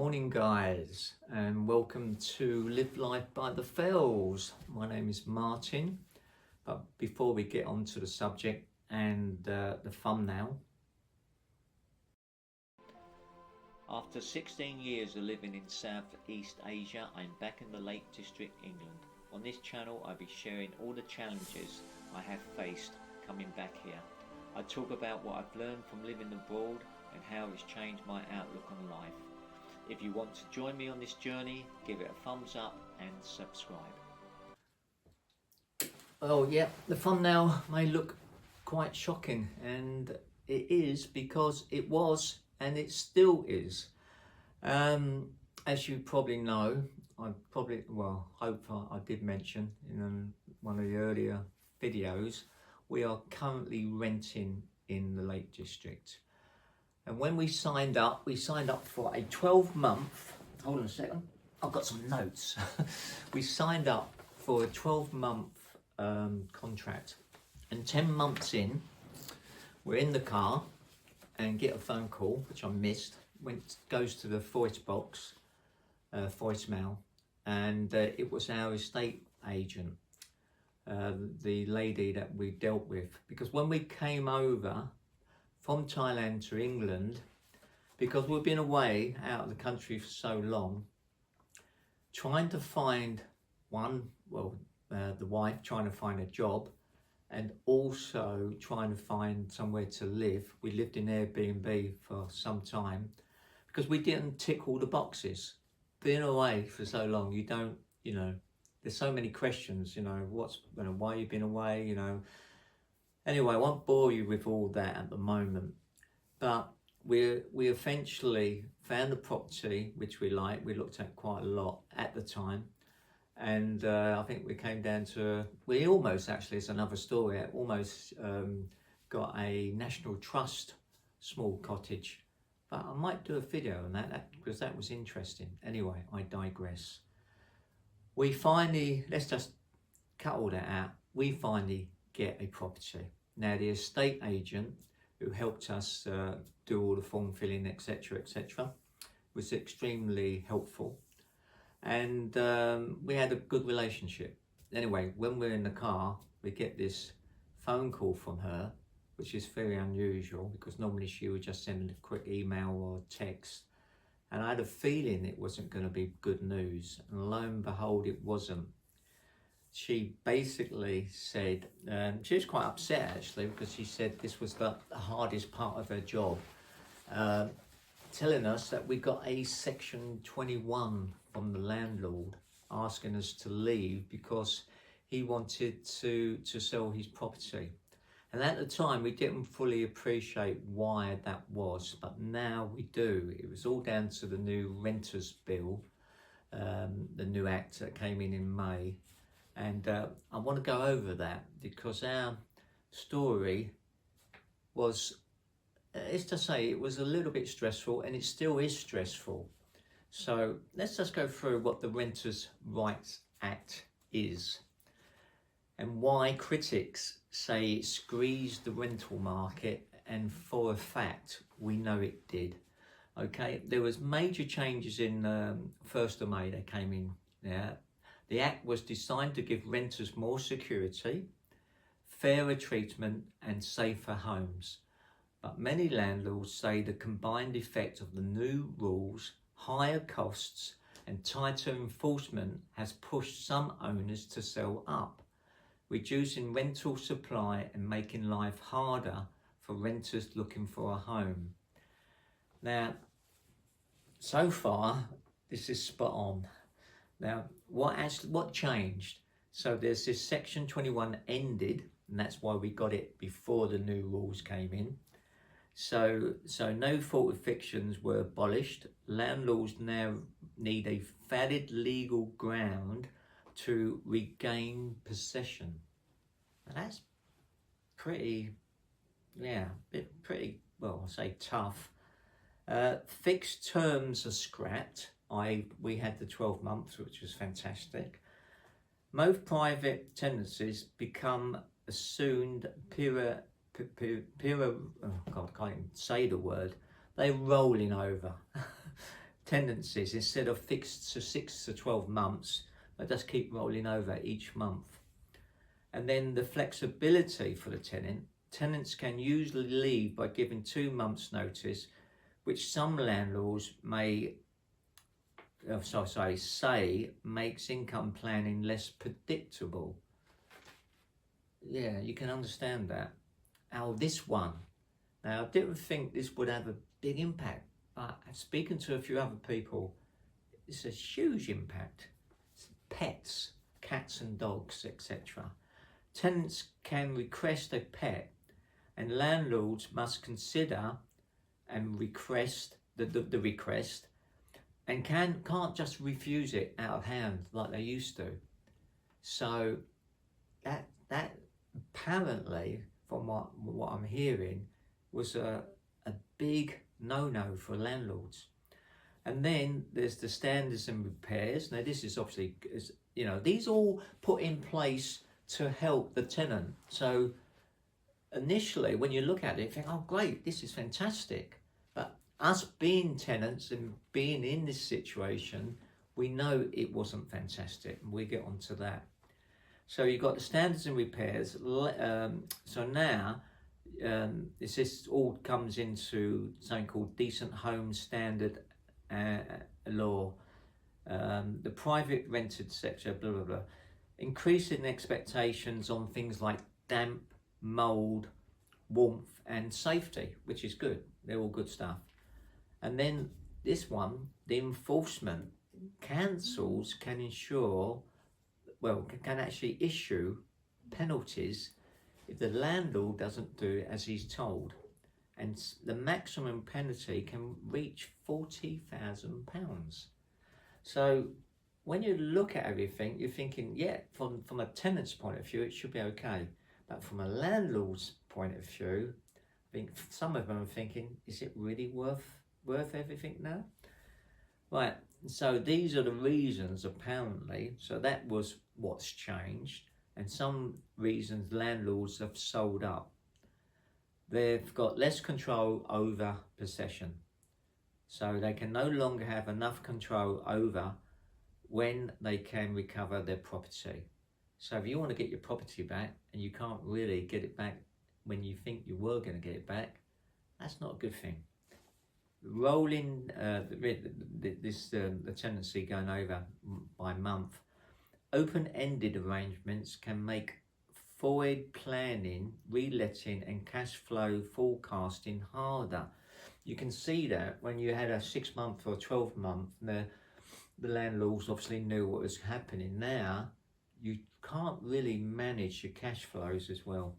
Morning guys, and welcome to Live Life by the Fells. My name is Martin, but before we get on to the subject and the thumbnail. After 16 years of living in Southeast Asia, I'm back in the Lake District, England. On this channel I'll be sharing all the challenges I have faced coming back here. I talk about what I've learned from living abroad and how it's changed my outlook on life. If you want to join me on this journey, give it a thumbs up and subscribe. Oh yeah, the thumbnail may look quite shocking, and it is because it was and it still is. As you probably know, I did mention in one of the earlier videos, we are currently renting in the Lake District. And when we signed up for a 12-month, hold on a second, I've got some notes. We signed up for a 12-month contract, and 10 months in, we're in the car and get a phone call, which I missed, goes to the voicemail, and it was our estate agent, the lady that we dealt with. Because when we came over from Thailand to England, because we've been away out of the country for so long, trying to find the wife trying to find a job, and also trying to find somewhere to live. We lived in Airbnb for some time because we didn't tick all the boxes. Being away for so long, you don't, there's so many questions, why you've been away, Anyway, I won't bore you with all that at the moment, but we eventually found a property which we liked. We looked at quite a lot at the time, and I think we came down to, we almost, actually, it's another story, I almost got a National Trust small cottage, but I might do a video on that because that was interesting. Anyway, I digress. We finally, let's just cut all that out, we finally get a property. Now the estate agent who helped us do all the form filling, etc., was extremely helpful, and we had a good relationship. Anyway, when we're in the car, we get this phone call from her, which is very unusual because normally she would just send a quick email or text, and I had a feeling it wasn't going to be good news, and lo and behold, it wasn't. She basically said, she was quite upset actually, because she said this was the hardest part of her job, telling us that we got a section 21 from the landlord asking us to leave because he wanted to sell his property. And at the time we didn't fully appreciate why that was, but now we do. It was all down to the new renters bill, the new act that came in May. And I want to go over that because our story was, it's to say, it was a little bit stressful, and it still is stressful. So let's just go through what the Renters' Rights Act is and why critics say it squeezed the rental market, and for a fact we know it did. Okay, there was major changes in 1st of May that came in. Yeah. The Act was designed to give renters more security, fairer treatment and safer homes. But many landlords say the combined effect of the new rules, higher costs and tighter enforcement has pushed some owners to sell up, reducing rental supply and making life harder for renters looking for a home. Now, so far, this is spot on. Now, what changed? So there's this section 21 ended, and that's why we got it before the new rules came in. So no fault evictions were abolished. Landlords now need a valid legal ground to regain possession. And that's pretty, well, I'll say tough. Fixed terms are scrapped. We had the 12 months, which was fantastic. Most private tenancies become assumed oh God, I can't even say the word. They're rolling over. tenancies instead of fixed to 6 to 12 months. They just keep rolling over each month. And then the flexibility for the tenant. Tenants can usually leave by giving 2 months notice, which some landlords say makes income planning less predictable. Yeah, you can understand that. Now this one, now I didn't think this would have a big impact, but speaking to a few other people, it's a huge impact. Pets, cats and dogs, etc. Tenants can request a pet, and landlords must consider and request the request, and can't just refuse it out of hand like they used to. So that apparently, from what I'm hearing, was a big no-no for landlords. And then there's the standards and repairs. Now this is obviously, you know, these all put in place to help the tenant. So initially, when you look at it, you think, oh great, this is fantastic. But us being tenants and being in this situation, we know it wasn't fantastic, and we get onto that. So you've got the standards and repairs. So now, this all comes into something called Decent Home Standard law. The private rented sector, blah, blah, blah. Increasing expectations on things like damp, mould, warmth and safety, which is good. They're all good stuff. And then this one, the enforcement. Councils can can actually issue penalties if the landlord doesn't do as he's told. And the maximum penalty can reach £40,000. So when you look at everything, you're thinking, yeah, from a tenant's point of view, it should be okay. But from a landlord's point of view, I think some of them are thinking, is it really worth everything now? Right, so these are the reasons apparently. So that was what's changed. And some reasons landlords have sold up. They've got less control over possession. So they can no longer have enough control over when they can recover their property. So if you want to get your property back and you can't really get it back when you think you were going to get it back, that's not a good thing. Rolling the tenancy going over by month. Open-ended arrangements can make forward planning, reletting and cash flow forecasting harder. You can see that when you had a 6 month or 12 month, the landlords obviously knew what was happening. Now you can't really manage your cash flows as well.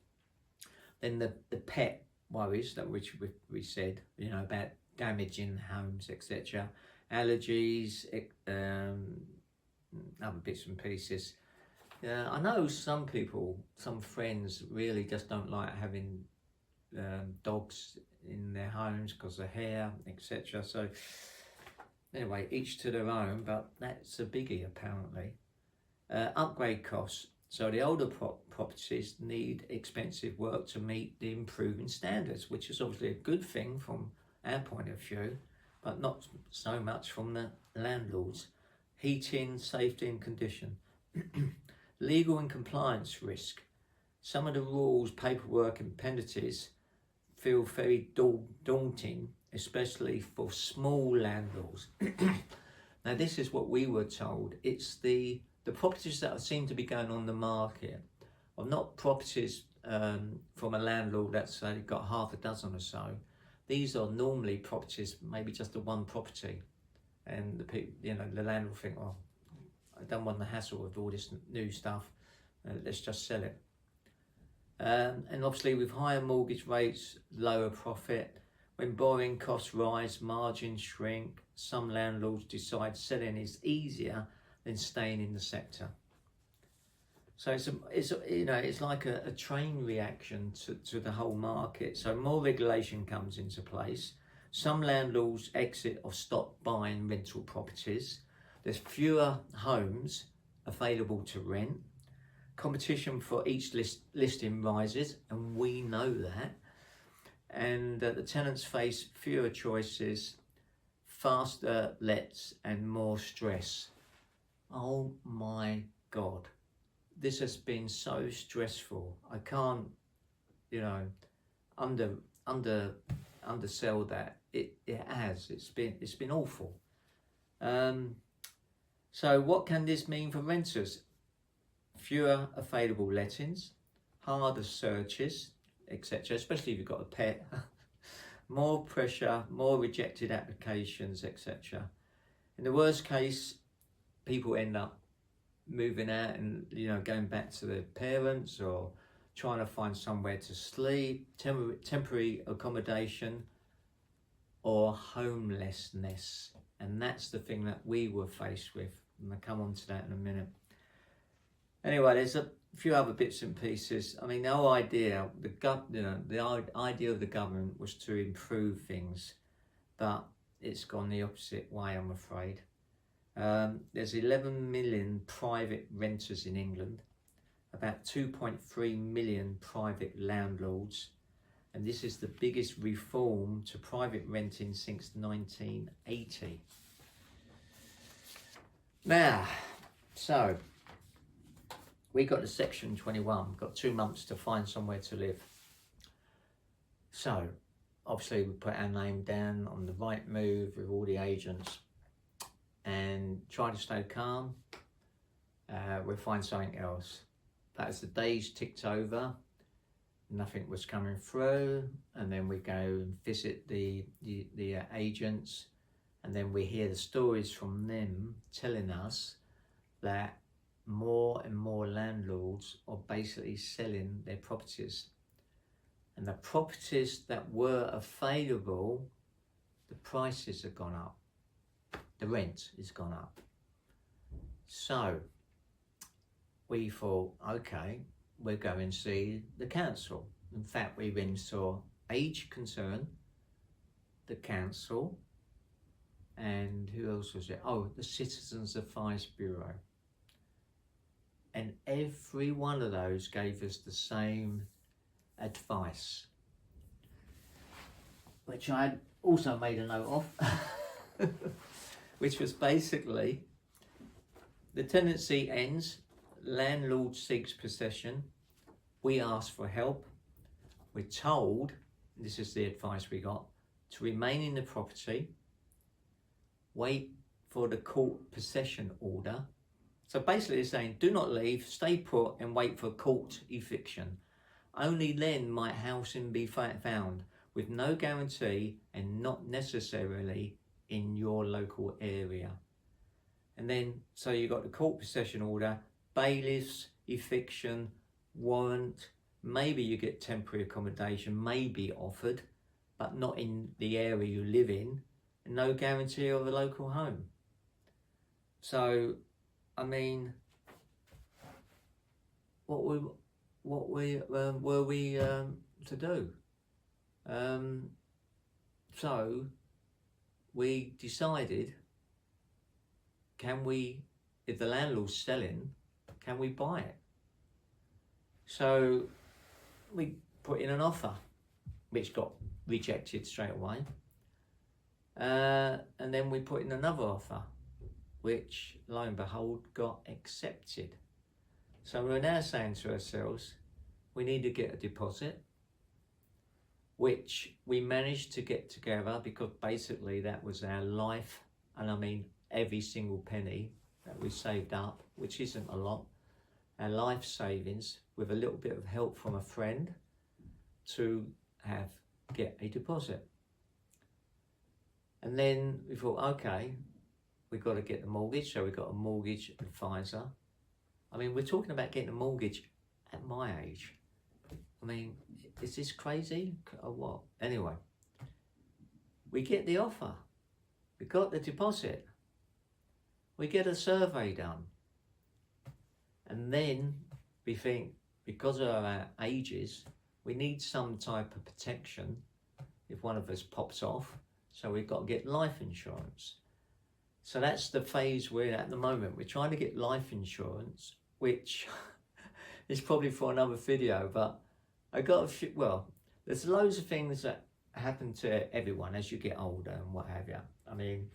Then the pet worries, that which we said, you know, about damaging homes, etc. Allergies, other bits and pieces. I know some people, some friends really just don't like having dogs in their homes because of hair, etc. So anyway, each to their own, but that's a biggie apparently. Upgrade costs. So the older properties need expensive work to meet the improving standards, which is obviously a good thing from our point of view, but not so much from the landlords. Heating, safety and condition. Legal and compliance risk. Some of the rules, paperwork and penalties feel very daunting, especially for small landlords. Now this is what we were told. It's the properties that seem to be going on the market are not properties from a landlord that's got half a dozen or so. These are normally properties, maybe just the one property. And the people, you know, the landlord think, oh, I don't want the hassle of all this new stuff. Let's just sell it. And obviously with higher mortgage rates, lower profit. When borrowing costs rise, margins shrink. Some landlords decide selling is easier than staying in the sector. So it's like a train reaction to the whole market. So more regulation comes into place. Some landlords exit or stop buying rental properties. There's fewer homes available to rent. Competition for each listing rises, and we know that. And the tenants face fewer choices, faster lets and more stress. Oh my God, this has been so stressful. I can't, you know, undersell that. It has. It's been awful. So what can this mean for renters? Fewer available lettings, harder searches, etc. Especially if you've got a pet. More pressure, more rejected applications, etc. In the worst case, people end up moving out and, you know, going back to their parents or trying to find somewhere to sleep, temporary accommodation, or homelessness. And that's the thing that we were faced with. And I'll come on to that in a minute. Anyway, there's a few other bits and pieces. I mean, the whole idea, the idea of the government was to improve things, but it's gone the opposite way, I'm afraid. There's 11 million private renters in England, about 2.3 million private landlords, and this is the biggest reform to private renting since 1980. Now, so we got to section 21, got 2 months to find somewhere to live. So obviously we put our name down on the right move with all the agents and try to stay calm. We'll find something else. But as the days ticked over, nothing was coming through, and then we go and visit the agents, and then we hear the stories from them telling us that more and more landlords are basically selling their properties, and the properties that were available, the prices have gone up, the rent has gone up. So we thought, okay, we're going to see the council. In fact, we went and saw Age Concern, the council, and who else was it? Oh, the Citizens Advice Bureau. And every one of those gave us the same advice, which I had also made a note of, which was basically, the tenancy ends, landlord seeks possession, we ask for help, we're told, this is the advice we got, to remain in the property, wait for the court possession order. So basically it's saying, do not leave, stay put and wait for court eviction. Only then might housing be found, with no guarantee and not necessarily in your local area. And then, so you got the court possession order, bailiffs, eviction, warrant, maybe you get temporary accommodation, maybe offered, but not in the area you live in, and no guarantee of a local home. So, I mean, what were we to do? So we decided, can we, if the landlord's selling, can we buy it? So we put in an offer, which got rejected straight away. And then we put in another offer, which, lo and behold, got accepted. So we're now saying to ourselves, we need to get a deposit, which we managed to get together because basically that was our life, and I mean every single penny that we saved up, which isn't a lot, our life savings, with a little bit of help from a friend to get a deposit. And then we thought, okay, we've got to get the mortgage, so we got a mortgage advisor. I mean, we're talking about getting a mortgage at my age. I mean, is this crazy or what? Anyway, we get the offer, we got the deposit, we get a survey done, and then we think, because of our ages, we need some type of protection if one of us pops off, so we've got to get life insurance. So that's the phase we're in at the moment. We're trying to get life insurance, which is probably for another video, but I got a few, well, there's loads of things that happen to everyone as you get older and what have you. I mean,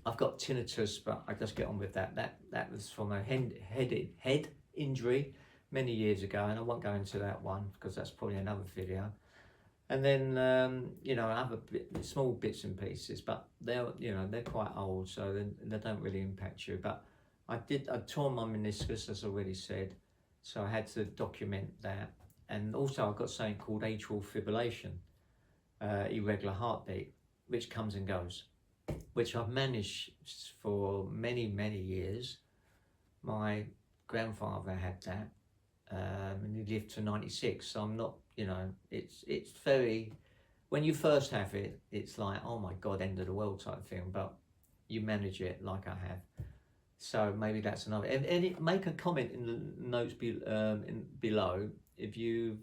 I've got tinnitus, but I just get on with that. That was from a head injury many years ago, and I won't go into that one because that's probably another video. And then you know, other small bits and pieces, but they're quite old, so they don't really impact you. But I tore my meniscus, as I already said, so I had to document that. And also I've got something called atrial fibrillation, irregular heartbeat, which comes and goes, which I've managed for many years. My grandfather had that, and he lived to 96. So I'm not, you know, it's very, when you first have it, it's like, oh my God, end of the world type thing. But you manage it like I have. So maybe that's another. And make a comment in the notes below if you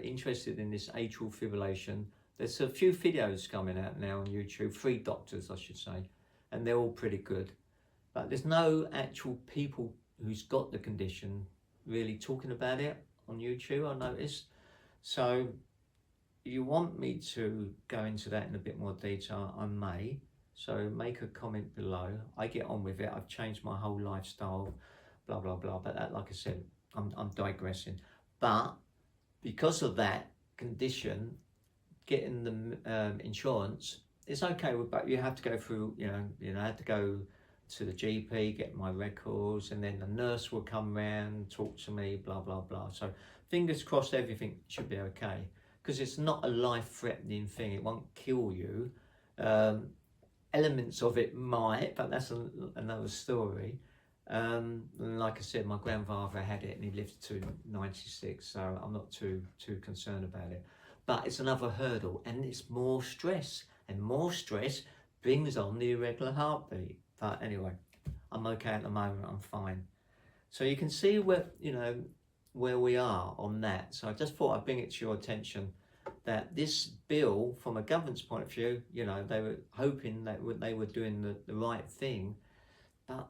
interested in this atrial fibrillation. There's a few videos coming out now on YouTube, 3 doctors I should say, and they're all pretty good. But there's no actual people who's got the condition really talking about it on YouTube, I noticed. So you want me to go into that in a bit more detail, I may. So make a comment below. I get on with it. I've changed my whole lifestyle, blah, blah, blah. But that, like I said, I'm digressing. But because of that condition, getting the insurance, it's okay, but you have to go through, you know, I had to go to the GP, get my records, and then the nurse will come round, talk to me, blah, blah, blah. So fingers crossed everything should be okay, because it's not a life-threatening thing. It won't kill you. Elements of it might, but that's another story. And like I said, my grandfather had it and he lived to 96, so I'm not too concerned about it. But it's another hurdle, and it's more stress, and more stress brings on the irregular heartbeat. But anyway, I'm okay at the moment, I'm fine. So you can see where, you know, where we are on that. So I just thought I'd bring it to your attention that this bill, from a government's point of view, you know, they were hoping that they were doing the right thing, but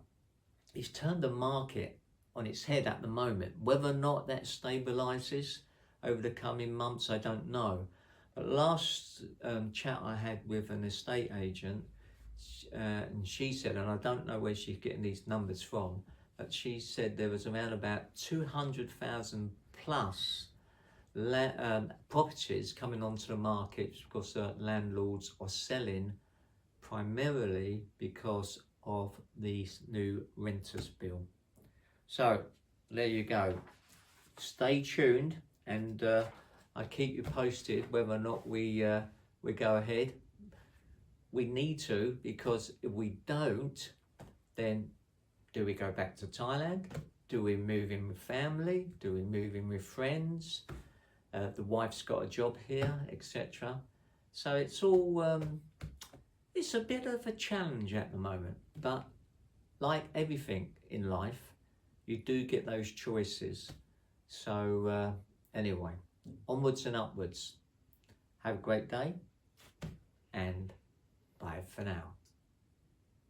it's turned the market on its head at the moment. Whether or not that stabilises over the coming months, I don't know. But last chat I had with an estate agent, and she said, and I don't know where she's getting these numbers from, but she said there was around about 200,000 plus properties coming onto the market because landlords are selling primarily because of the new renters bill. So there you go. Stay tuned, and I keep you posted whether or not we go ahead. We need to, because if we don't, then do we go back to Thailand? Do we move in with family? Do we move in with friends? The wife's got a job here, etc. So it's all, it's a bit of a challenge at the moment. But like everything in life, you do get those choices. So anyway, onwards and upwards. Have a great day, and bye for now.